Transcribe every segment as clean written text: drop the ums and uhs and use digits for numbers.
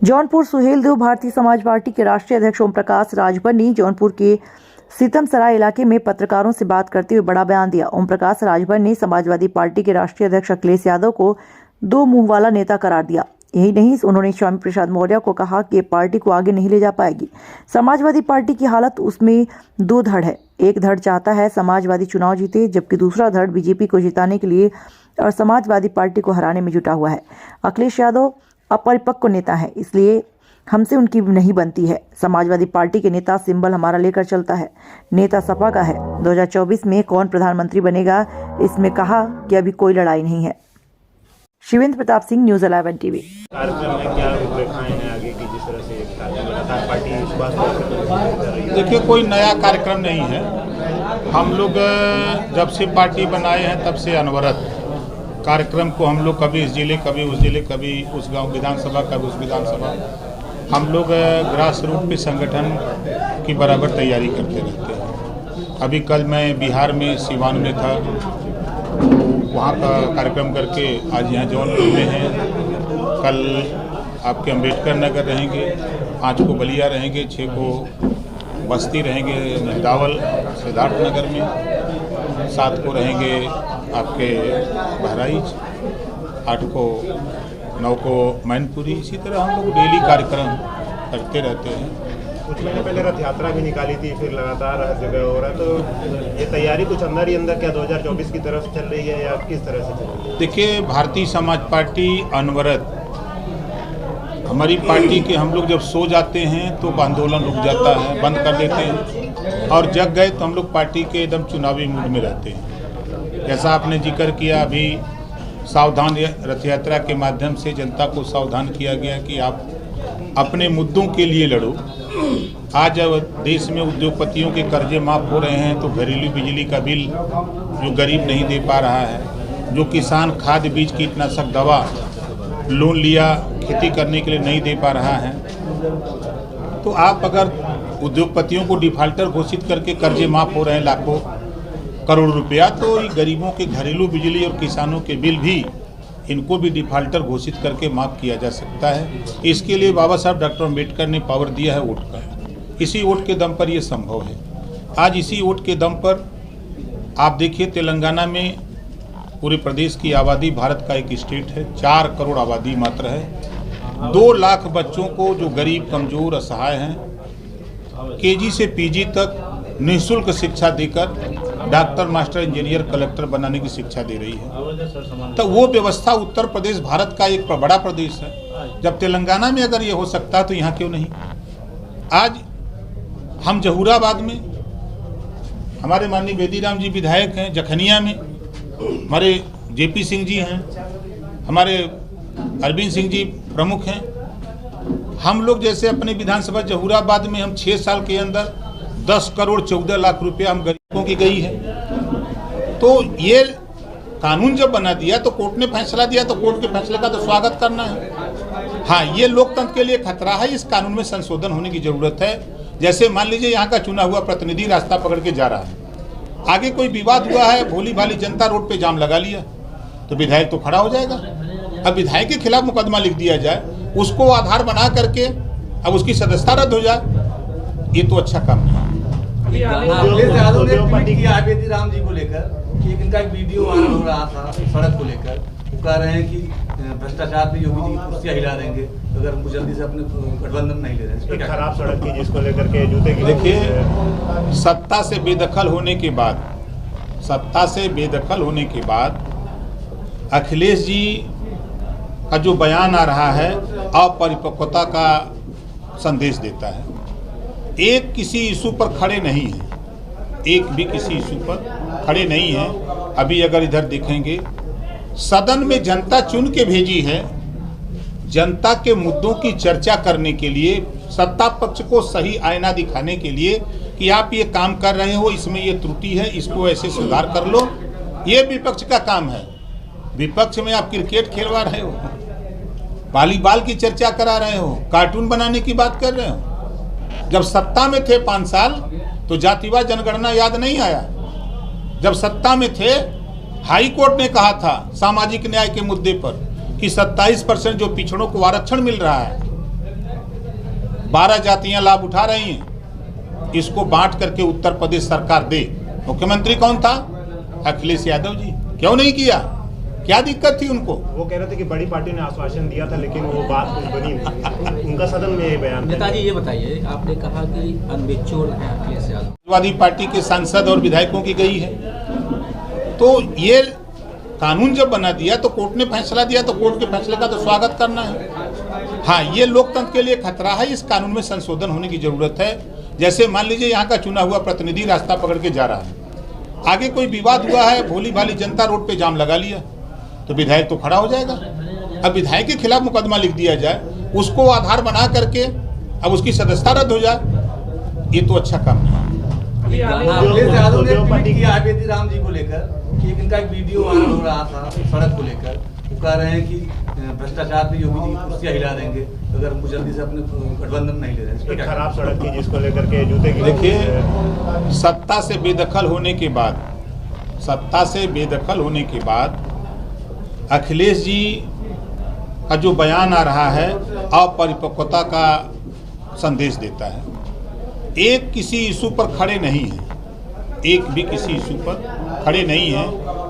Jaunpur Suheldev Bharatiya Samaj party के राष्ट्रीय अध्यक्ष ओम प्रकाश राजभर ने जौनपुर के सीतमसराय इलाके में पत्रकारों से बात करते हुए बड़ा बयान दिया। ओम प्रकाश राजभर ने समाजवादी पार्टी के राष्ट्रीय अध्यक्ष अखिलेश यादव को दो मुंह वाला नेता करार दिया। यही नहीं, उन्होंने स्वामी प्रसाद मौर्य को कहा कि पार्टी को आगे नहीं ले जा पाएगी। समाजवादी पार्टी की हालत उसमें दो धड़ है। एक धड़ चाहता है समाजवादी चुनाव जीते, जबकि दूसरा धड़ बीजेपी को जिताने के लिए और समाजवादी पार्टी को हराने में जुटा हुआ है। अखिलेश यादव अपरिपक्व नेता है, इसलिए हमसे उनकी नहीं बनती है। समाजवादी पार्टी के नेता सिंबल हमारा लेकर चलता है, नेता सपा का है। 2024 में कौन प्रधानमंत्री बनेगा, इसमें कहा कि अभी कोई लड़ाई नहीं है। Shivendra Pratap Singh, news 11 TV. कार्यक्रम में क्या रूपरेखाएं हैं आगे की, जिस तरह से लगातार पार्टी इस बात? देखिए, कोई नया कार्यक्रम नहीं है। हम लोग जब से पार्टी बनाए हैं तब से अनवरत कार्यक्रम को हम लोग कभी इस जिले, कभी उस जिले, कभी उस गांव विधानसभा, कभी उस विधानसभा, हम लोग ग्रास रूट पे संगठन की बराबर तैयारी करते रहते हैं। अभी कल मैं बिहार में सिवान में था, वहाँ का कार्यक्रम करके आज यहाँ जौनपुर में हैं। कल आपके अंबेडकर नगर रहेंगे, 5 को बलिया रहेंगे, 6 को बस्ती रहेंगे, दावल सिद्धार्थ नगर में, 7 को रहेंगे आपके बहराइच, 8 को 9 को मैनपुरी। इसी तरह हम लोग डेली कार्यक्रम करते रहते हैं। कुछ महीने पहले रथ यात्रा भी निकाली थी, फिर लगातार हर जगह हो रहा है, तो ये तैयारी कुछ अंदर ही अंदर क्या 2024 की तरफ चल रही है या किस तरह से चल रही है? देखिए, भारतीय समाज पार्टी अनवरत, हमारी पार्टी के हम लोग जब सो जाते हैं तो आंदोलन रुक जाता है, बंद कर देते हैं, और जग गए तो हम लोग पार्टी के एकदम चुनावी मूड में रहते हैं। जैसा आपने जिक्र किया, अभी सावधान रथ यात्रा के माध्यम से जनता को सावधान किया गया कि आप अपने मुद्दों के लिए लड़ो। आज जब देश में उद्योगपतियों के कर्जे माफ़ हो रहे हैं, तो घरेलू बिजली का बिल जो गरीब नहीं दे पा रहा है, जो किसान खाद बीज कीटनाशक दवा लोन लिया खेती करने के लिए नहीं दे पा रहा है, तो आप अगर उद्योगपतियों को डिफाल्टर घोषित करके कर्जे माफ़ हो रहे हैं लाखों करोड़ रुपया, तो गरीबों के घरेलू बिजली और किसानों के बिल भी, इनको भी डिफाल्टर घोषित करके माफ़ किया जा सकता है। इसके लिए बाबा साहब डॉक्टर अम्बेडकर ने पावर दिया है वोट का। इसी वोट के दम पर ये संभव है। आज इसी वोट के दम पर आप देखिए, तेलंगाना में पूरे प्रदेश की आबादी भारत का एक स्टेट है, 4 करोड़ आबादी मात्र है। 2 लाख बच्चों को जो गरीब, कमज़ोर, असहाय हैं, केजी से पीजी तक निःशुल्क शिक्षा देकर डॉक्टर, मास्टर, इंजीनियर, कलेक्टर बनाने की शिक्षा दे रही है। तो वो व्यवस्था उत्तर प्रदेश भारत का एक बड़ा प्रदेश है। जब तेलंगाना में अगर ये हो सकता है तो यहाँ क्यों नहीं? आज हम जहूराबाद में, हमारे माननीय बेदीराम जी विधायक हैं, जखनिया में हमारे जेपी सिंह जी हैं, हमारे अरविंद सिंह जी प्रमुख हैं। हम लोग जैसे अपने विधानसभा जहूराबाद में हम 6 साल के अंदर 10 करोड़ 14 लाख रुपया हम गरीबों की गई है। तो ये कानून जब बना दिया तो कोर्ट ने फैसला दिया, तो कोर्ट के फैसले का तो स्वागत करना है। हाँ, ये लोकतंत्र के लिए खतरा है, इस कानून में संशोधन होने की जरूरत है। जैसे मान लीजिए यहाँ का चुना हुआ प्रतिनिधि रास्ता पकड़ के जा रहा है, आगे कोई विवाद हुआ है, भोली भाली जनता रोड पे जाम लगा लिया, तो विधायक तो खड़ा हो जाएगा। अब विधायक के खिलाफ मुकदमा लिख दिया जाए, उसको आधार बना करके अब उसकी सदस्यता रद्द हो जाए, ये तो अच्छा काम नहीं है। अखिलेश यादव ने ट्वीट किया बेदीराम जी को लेकर कि इनका एक वीडियो वायरल हो रहा था सड़क को लेकर। वो कह रहे हैं कि भ्रष्टाचार पे योगी जी की कुर्सियां हिला देंगे अगर वो जल्दी से अपने गठबंधन नहीं ले रहे हैं। खराब सड़क की जिसको लेकर के जूते की, देखिए, सत्ता से बेदखल होने के बाद अखिलेश जी का जो बयान आ रहा है अपरिपक्वता का संदेश देता है। एक किसी इशू पर खड़े नहीं है, एक भी किसी इशू पर खड़े नहीं है। अभी अगर इधर देखेंगे, सदन में जनता चुन के भेजी है, जनता के मुद्दों की चर्चा करने के लिए, सत्ता पक्ष को सही आईना दिखाने के लिए कि आप ये काम कर रहे हो, इसमें ये त्रुटि है, इसको ऐसे सुधार कर लो। ये विपक्ष का काम है। विपक्ष में आप क्रिकेट खेलवा रहे हो, वॉलीबॉल की चर्चा करा रहे हो, कार्टून बनाने की बात कर रहे हो। जब सत्ता में थे 5 साल तो जातिवाद जनगणना याद नहीं आया। जब सत्ता में थे, हाई कोर्ट ने कहा था सामाजिक न्याय के मुद्दे पर कि 27% जो पिछड़ों को आरक्षण मिल रहा है, 12 जातियां लाभ उठा रही हैं, इसको बांट करके उत्तर प्रदेश सरकार दे। मुख्यमंत्री कौन था? अखिलेश यादव जी। क्यों नहीं किया? क्या दिक्कत थी उनको? वो कह रहे थे कि बड़ी पार्टी ने आश्वासन दिया था लेकिन वो बात कुछ बनी नहीं। उनका सदन में ये बयान था। नेताजी ये बताइए, आपने कहा कि अनबिचोड़ है अखिलेश यादव, समाजवादी पार्टी के सांसद और विधायकों की गई है, तो ये कानून जब बना दिया तो कोर्ट ने फैसला दिया, तो कोर्ट के फैसले का तो स्वागत करना है। हाँ, ये लोकतंत्र के लिए खतरा है, इस कानून में संशोधन होने की जरूरत है। जैसे मान लीजिए यहाँ का चुना हुआ प्रतिनिधि रास्ता पकड़ के जा रहा है, आगे कोई विवाद हुआ है, भोली भाली जनता रोड पे जाम लगा लिया, तो विधायक तो खड़ा हो जाएगा। अब विधायक के खिलाफ मुकदमा लिख दिया जाए, उसको आधार बना करके अब उसकी सदस्यता रद्द हो जाए, ये तो अच्छा काम नहीं है। अखिलेश यादव ने ट्वीट किया है बेदी राम जी को लेकर कि इनका एक वीडियो वायरल हो रहा था सड़क को लेकर। वो कह रहे हैं कि भ्रष्टाचार पे योगी जी कुर्सियां हिला देंगे अगर हम जल्दी से अपने गठबंधन नहीं ले रहे हैं। खराब सड़क थी जिसको लेकर के जूते की। देखिए, सत्ता से बेदखल होने के बाद अखिलेश जी का जो बयान आ रहा है अपरिपक्वता का संदेश देता है। एक किसी इशू पर खड़े नहीं है, एक भी किसी इशू पर खड़े नहीं है।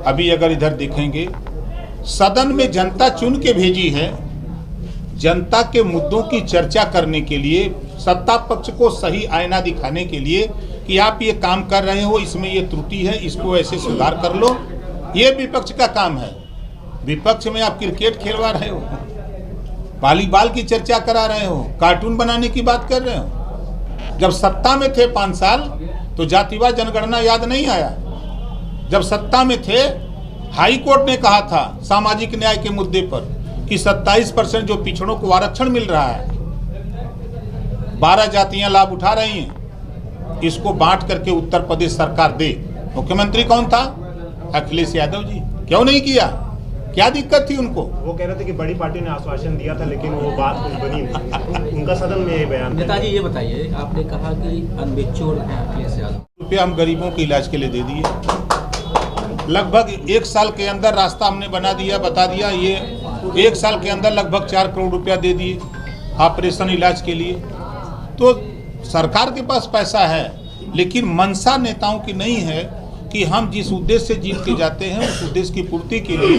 अभी अगर इधर देखेंगे, सदन में जनता चुन के भेजी है, जनता के मुद्दों की चर्चा करने के लिए, सत्ता पक्ष को सही आईना दिखाने के लिए कि आप ये काम कर रहे हो, इसमें ये त्रुटि है, इसको ऐसे सुधार कर लो। ये विपक्ष का काम है। विपक्ष में आप क्रिकेट खेलवा रहे हो, वॉलीबॉल की चर्चा करा रहे हो, कार्टून बनाने की बात कर रहे हो। जब सत्ता में थे 5 साल तो जातिवाद जनगणना याद नहीं आया। जब सत्ता में थे, हाई कोर्ट ने कहा था सामाजिक न्याय के मुद्दे पर कि 27% जो पिछड़ों को आरक्षण मिल रहा है, 12 जातियां लाभ उठा रही हैं, इसको बांट करके उत्तर प्रदेश सरकार दे। मुख्यमंत्री कौन था? अखिलेश यादव जी। क्यों नहीं किया? क्या दिक्कत थी उनको? वो कह रहे थे कि बड़ी पार्टी ने आश्वासन दिया था लेकिन वो बात कुछ बनी नहीं। उनका सदन में ये बयान था। नेताजी ये बताइए, आपने कहा कि अनबिचोड़ है अखिलेश यादव, रुपया हम गरीबों के इलाज के लिए दे दिए। लगभग 1 साल के अंदर रास्ता हमने बना दिया, बता दिया। ये 1 साल के अंदर लगभग 4 करोड़ रुपया दे दिए ऑपरेशन इलाज के लिए। तो सरकार के पास पैसा है, लेकिन मंशा नेताओं की नहीं है कि हम जिस उद्देश्य से जीत के जाते हैं उस उद्देश्य की पूर्ति के लिए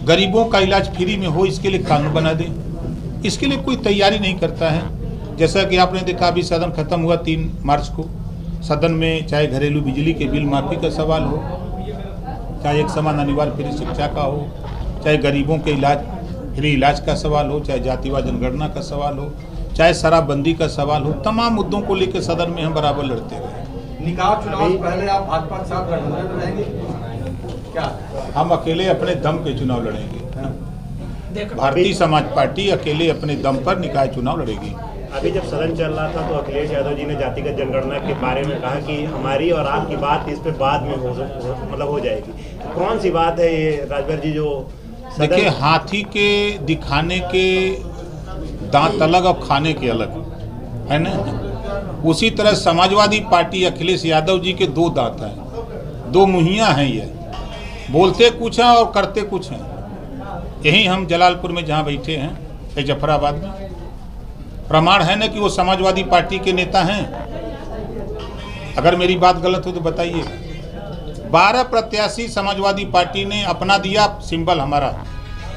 गरीबों का इलाज फ्री में हो, इसके लिए कानून बना दें। इसके लिए कोई तैयारी नहीं करता है। जैसा कि आपने देखा, अभी सदन खत्म हुआ 3 मार्च को। सदन में चाहे घरेलू बिजली के बिल माफी का सवाल हो, चाहे एक समान अनिवार्य फ्री शिक्षा का हो, चाहे गरीबों के फ्री इलाज का सवाल हो, चाहे जातिवाद जनगणना का सवाल हो, चाहे शराबबंदी का सवाल हो, तमाम मुद्दों को लेकर सदन में हम बराबर लड़ते रहे। निकाय चुनाव से पहले आप भाजपा के साथ गठबंधन में रहेंगे क्या? हम अकेले अपने दम पे चुनाव लड़ेंगे। भारतीय समाज पार्टी अकेले अपने दम पर निकाय चुनाव लड़ेगी। अभी जब सदन चल रहा था तो अखिलेश यादव जी ने जातिगत जनगणना के बारे में कहा कि हमारी और आपकी बात इस पे बाद में हो जाएगी। कौन सी बात है ये राजभर जी? जो देखिए, हाथी के दिखाने के दांत अलग और खाने के अलग है ना। उसी तरह समाजवादी पार्टी अखिलेश यादव जी के 2 दांत हैं, 2 मुहियां हैं। ये बोलते कुछ हैं और करते कुछ हैं। यही हम जलालपुर में जहां बैठे हैं, जफराबाद में, प्रमाण है ना कि वो समाजवादी पार्टी के नेता हैं। अगर मेरी बात गलत हो तो बताइए। 12 प्रत्याशी समाजवादी पार्टी ने अपना दिया, सिंबल हमारा।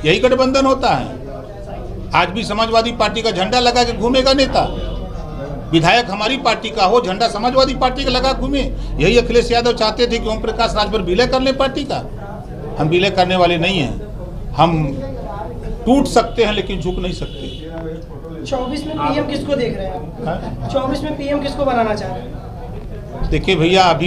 यही गठबंधन होता है। आज भी समाजवादी पार्टी का झंडा लगा के घूमेगा नेता, विधायक हमारी पार्टी का हो, झंडा समाजवादी पार्टी का लगा घूमे। यही अखिलेश यादव चाहते थे कि ओम प्रकाश राजभर विलय कर ले पार्टी का। हम विलय करने वाले नहीं हैं। हम टूट सकते हैं लेकिन झुक नहीं सकते। 24 में पीएम किसको देख रहे हैं? 24 में पीएम किसको बनाना चाह रहे हैं? देखिए भैया, अभी